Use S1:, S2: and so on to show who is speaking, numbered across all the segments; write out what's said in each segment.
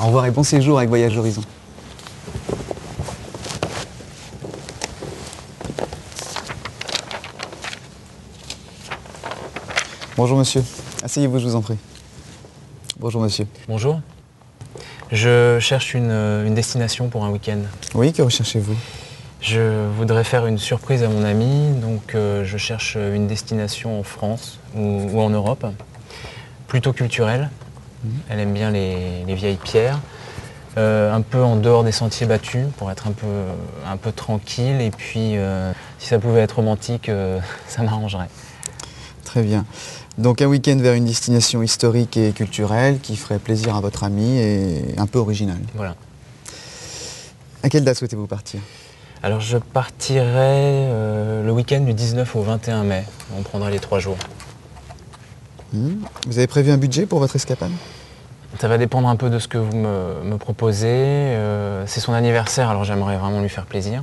S1: Au revoir et bon séjour avec Voyage Horizon. Bonjour monsieur, asseyez-vous, je vous en prie. Bonjour monsieur.
S2: Bonjour. Je cherche une destination pour un week-end.
S1: Oui, que recherchez-vous?
S2: Je voudrais faire une surprise à mon ami, donc je cherche une destination en France ou en Europe, plutôt culturelle. Elle aime bien les vieilles pierres, un peu en dehors des sentiers battus pour être un peu tranquille, et puis si ça pouvait être romantique, ça m'arrangerait.
S1: Très bien. Donc un week-end vers une destination historique et culturelle qui ferait plaisir à votre ami et un peu originale.
S2: Voilà.
S1: À quelle date souhaitez-vous partir?
S2: Alors je partirai le week-end du 19 au 21 mai. On prendra les 3 jours.
S1: Vous avez prévu un budget pour votre escapade?
S2: Ça va dépendre un peu de ce que vous me proposez. C'est son anniversaire, alors j'aimerais vraiment lui faire plaisir.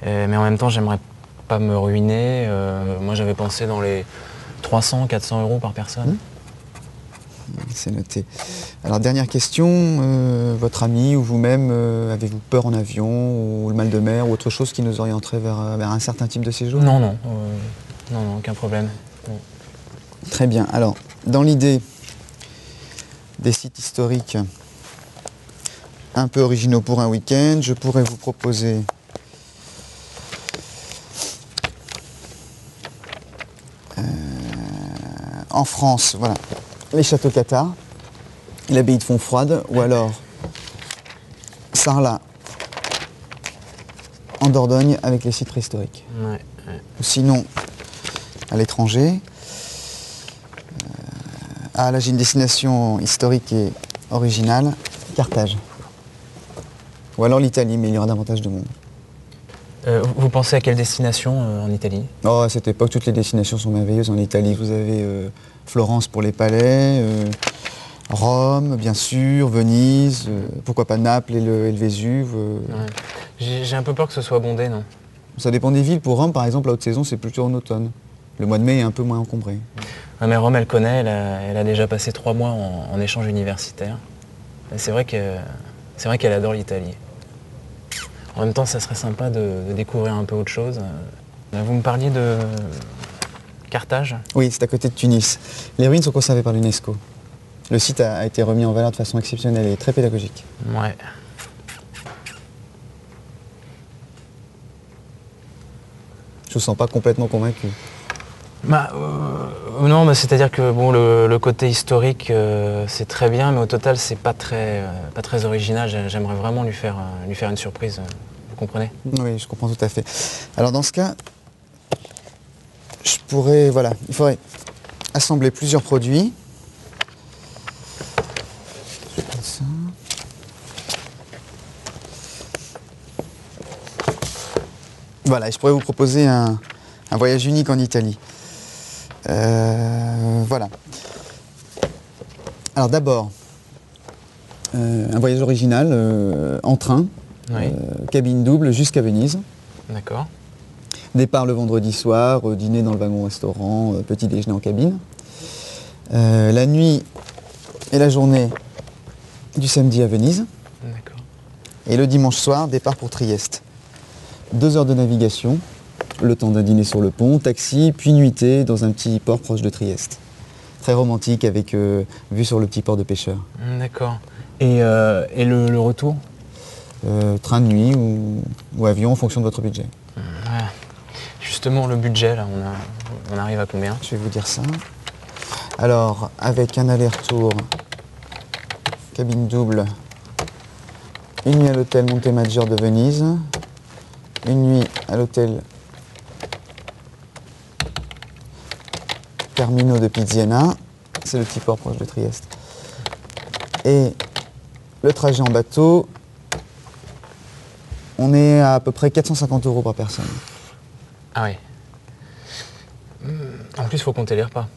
S2: Mais en même temps, j'aimerais pas me ruiner. Moi, j'avais pensé dans les 300, 400 euros par personne.
S1: C'est noté. Alors dernière question, votre ami ou vous-même, avez-vous peur en avion ou le mal de mer ou autre chose qui nous orienterait vers un certain type de séjour?
S2: Non, non, non, aucun problème. Non.
S1: Très bien. Alors, dans l'idée des sites historiques un peu originaux pour un week-end, je pourrais vous proposer en France, voilà, les châteaux cathares, l'abbaye de Fontfroide, ou alors Sarlat en Dordogne avec les sites préhistoriques.
S2: Ouais.
S1: Ou sinon, à l'étranger, là j'ai une destination historique et originale, Carthage. Ou alors l'Italie, mais il y aura davantage de monde.
S2: Vous pensez à quelle destination en Italie?
S1: Oh, à cette époque, toutes les destinations sont merveilleuses en Italie. Vous avez Florence pour les palais, Rome, bien sûr, Venise, pourquoi pas Naples et le Vésuve.
S2: Ouais. J'ai un peu peur que ce soit bondé, non?
S1: Ça dépend des villes. Pour Rome, par exemple, la haute saison, c'est plutôt en automne. Le mois de mai est un peu moins encombré.
S2: Ouais, mais Rome, elle connaît, elle a déjà passé 3 mois en échange universitaire. C'est vrai qu'elle adore l'Italie. En même temps, ça serait sympa de découvrir un peu autre chose. Vous me parliez de Carthage?
S1: Oui, c'est à côté de Tunis. Les ruines sont conservées par l'UNESCO. Le site a été remis en valeur de façon exceptionnelle et très pédagogique.
S2: Ouais.
S1: Je ne vous sens pas complètement convaincu.
S2: Non, c'est-à-dire que bon, le côté historique, c'est très bien, mais au total, c'est pas très original. J'aimerais vraiment lui faire une surprise. Vous comprenez?
S1: Oui, je comprends tout à fait. Alors dans ce cas, il faudrait assembler plusieurs produits. Comme ça. Voilà, je pourrais vous proposer un voyage unique en Italie. Voilà. Alors d'abord, un voyage original en train,
S2: Oui.
S1: Cabine double jusqu'à Venise.
S2: D'accord.
S1: Départ le vendredi soir, dîner dans le wagon-restaurant, petit déjeuner en cabine. La nuit et la journée du samedi à Venise.
S2: D'accord.
S1: Et le dimanche soir, départ pour Trieste. 2 heures de navigation, le temps d'un dîner sur le pont, taxi, puis nuitée dans un petit port proche de Trieste. Très romantique avec vue sur le petit port de pêcheurs.
S2: D'accord. Et le retour?
S1: Train de nuit ou avion en fonction de votre budget.
S2: Ouais. Justement, le budget, là, on arrive à combien?
S1: Je vais vous dire ça. Alors, avec un aller-retour, cabine double, une nuit à l'hôtel Montemaggiore de Venise, une nuit à l'hôtel Carmino de Piziana, c'est le petit port proche de Trieste. Et le trajet en bateau, on est à peu près 450 € par personne.
S2: Ah oui. En plus, il faut compter les repas.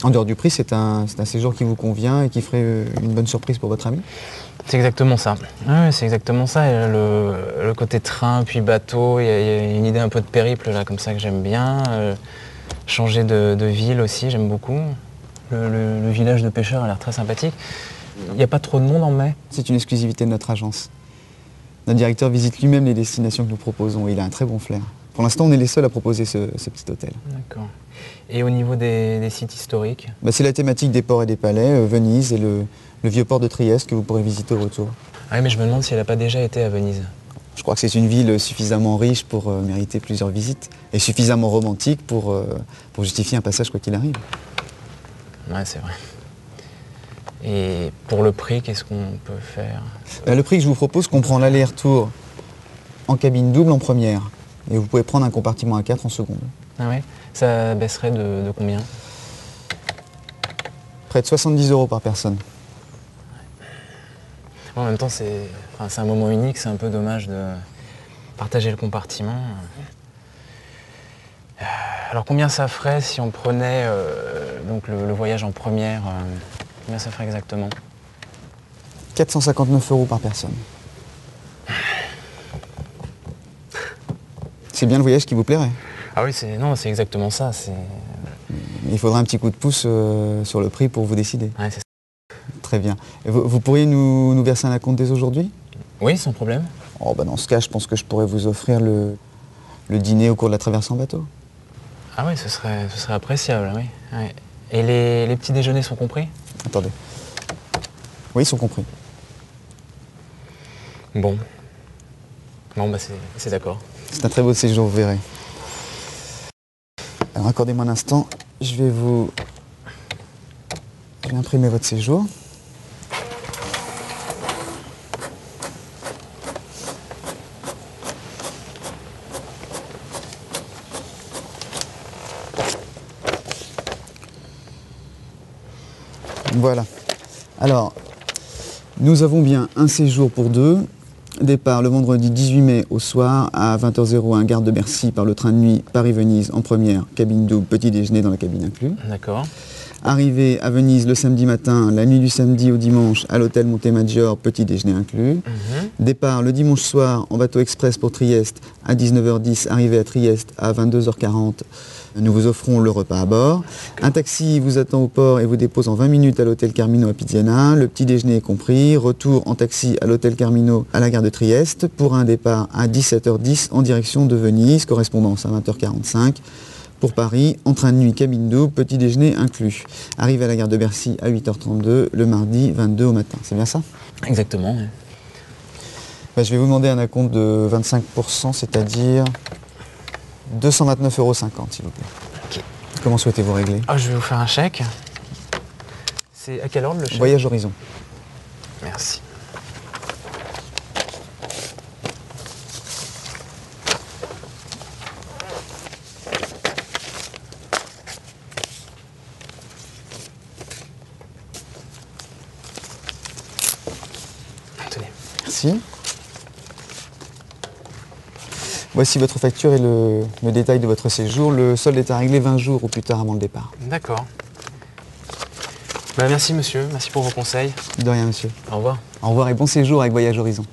S1: En dehors du prix, c'est un séjour qui vous convient et qui ferait une bonne surprise pour votre ami?
S2: C'est exactement ça. Oui, c'est exactement ça. Et le côté train puis bateau, il y a une idée un peu de périple là, comme ça que j'aime bien. changer de ville aussi, j'aime beaucoup. Le village de pêcheurs a l'air très sympathique. Il n'y a pas trop de monde en mai.
S1: C'est une exclusivité de notre agence. Notre directeur visite lui-même les destinations que nous proposons et il a un très bon flair. Pour l'instant, on est les seuls à proposer ce petit hôtel.
S2: D'accord. Et au niveau des sites historiques?
S1: C'est la thématique des ports et des palais, Venise et le vieux port de Trieste que vous pourrez visiter au retour.
S2: Ah oui, mais je me demande si elle n'a pas déjà été à Venise.
S1: Je crois que c'est une ville suffisamment riche pour mériter plusieurs visites et suffisamment romantique pour justifier un passage quoi qu'il arrive.
S2: Ouais, c'est vrai. Et pour le prix, qu'est-ce qu'on peut faire?
S1: Le prix que je vous propose comprend l'aller-retour en cabine double en première. Et vous pouvez prendre un compartiment à 4 en seconde.
S2: Ah ouais? Ça baisserait de combien?
S1: Près de 70 € par personne.
S2: En même temps, c'est un moment unique, c'est un peu dommage de partager le compartiment. Alors combien ça ferait si on prenait donc le voyage en première? Combien ça ferait exactement?
S1: 459 € par personne. C'est bien le voyage qui vous plairait?
S2: Ah oui, c'est exactement ça.
S1: Il faudra un petit coup de pouce sur le prix pour vous décider.
S2: Ouais, c'est ça.
S1: Très bien. Et vous pourriez nous verser un acompte dès aujourd'hui?
S2: Oui, sans problème.
S1: Dans ce cas, je pense que je pourrais vous offrir le dîner au cours de la traversée en bateau.
S2: Ah oui, ce serait appréciable, oui. Ouais. Et les petits déjeuners sont compris?
S1: Attendez. Oui, ils sont compris.
S2: Bon. Bon, c'est d'accord.
S1: C'est un très beau séjour, vous verrez. Alors, accordez-moi un instant. Je vais imprimer votre séjour. Voilà. Alors, nous avons bien un séjour pour deux. Départ le vendredi 18 mai au soir à 20h01, gare de Bercy par le train de nuit Paris-Venise en première, cabine double, petit déjeuner dans la cabine inclus.
S2: D'accord.
S1: Arrivée à Venise le samedi matin, la nuit du samedi au dimanche à l'hôtel Montemaggiore, petit déjeuner inclus. Départ le dimanche soir en bateau express pour Trieste à 19h10, arrivée à Trieste à 22h40. Nous vous offrons le repas à bord. Un taxi vous attend au port et vous dépose en 20 minutes à l'hôtel Carmino à Piziana. Le petit déjeuner est compris. Retour en taxi à l'hôtel Carmino à la gare de Trieste pour un départ à 17h10 en direction de Venise, correspondance à 20h45. Pour Paris, en train de nuit, cabine double, petit déjeuner inclus. Arrivé à la gare de Bercy à 8h32 le mardi 22 au matin. C'est bien ça?
S2: Exactement.
S1: Je vais vous demander un acompte de 25%, c'est-à-dire 229,50 € s'il vous plaît.
S2: Ok.
S1: Comment souhaitez-vous régler?
S2: Je vais vous faire un chèque. C'est à quel ordre le chèque?
S1: Voyage Horizon.
S2: Merci. Tenez.
S1: Merci. Voici votre facture et le détail de votre séjour. Le solde est à régler 20 jours ou plus tard avant le départ.
S2: D'accord. Merci monsieur, merci pour vos conseils.
S1: De rien monsieur.
S2: Au revoir.
S1: Au revoir et bon séjour avec Voyage Horizon.